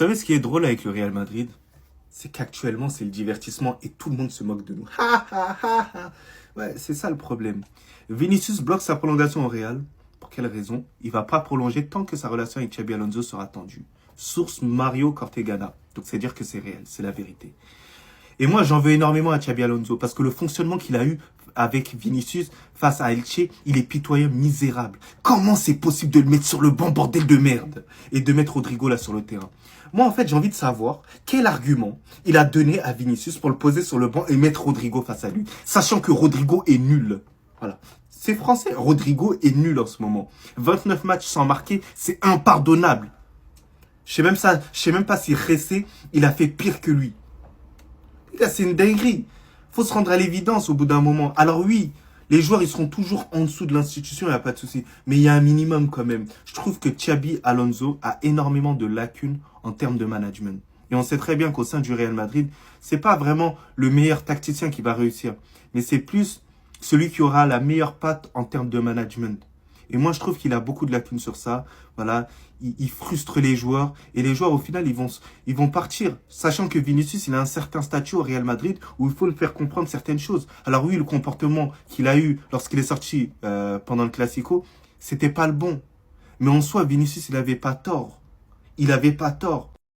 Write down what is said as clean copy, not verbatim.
Vous savez ce qui est drôle avec le Real Madrid? C'est qu'actuellement, c'est le divertissement et tout le monde se moque de nous. Ha, ha, ha, ha. Ouais, c'est ça le problème. Vinicius bloque sa prolongation au Real. Pour quelle raison? Il va pas prolonger tant que sa relation avec Xabi Alonso sera tendue. Source Mario Cortegana. Donc c'est dire que c'est réel, c'est la vérité. Et moi, j'en veux énormément à Xabi Alonso parce que le fonctionnement qu'il a eu avec Vinicius face à Elche, il est pitoyable, misérable. Comment c'est possible de le mettre sur le banc, bordel de merde, et de mettre Rodrigo là sur le terrain? Moi, en fait, j'ai envie de savoir quel argument il a donné à Vinicius pour le poser sur le banc et mettre Rodrigo face à lui, sachant que Rodrigo est nul. Voilà. C'est français, Rodrigo est nul en ce moment. 29 matchs sans marquer, c'est impardonnable. Je sais même pas si Ressé, il a fait pire que lui. Là, c'est une dinguerie. Faut se rendre à l'évidence au bout d'un moment. Alors oui, les joueurs, ils seront toujours en dessous de l'institution, il n'y a pas de souci. Mais il y a un minimum quand même. Je trouve que Xabi Alonso a énormément de lacunes en termes de management. Et on sait très bien qu'au sein du Real Madrid, c'est pas vraiment le meilleur tacticien qui va réussir. Mais c'est plus celui qui aura la meilleure patte en termes de management. Et moi, je trouve qu'il a beaucoup de lacunes sur ça. Voilà, il frustre les joueurs. Et les joueurs, au final, ils vont partir. Sachant que Vinicius, il a un certain statut au Real Madrid où il faut le faire comprendre certaines choses. Alors oui, le comportement qu'il a eu lorsqu'il est sorti pendant le Classico, c'était pas le bon. Mais en soi, Vinicius, il avait pas tort. Il avait pas tort.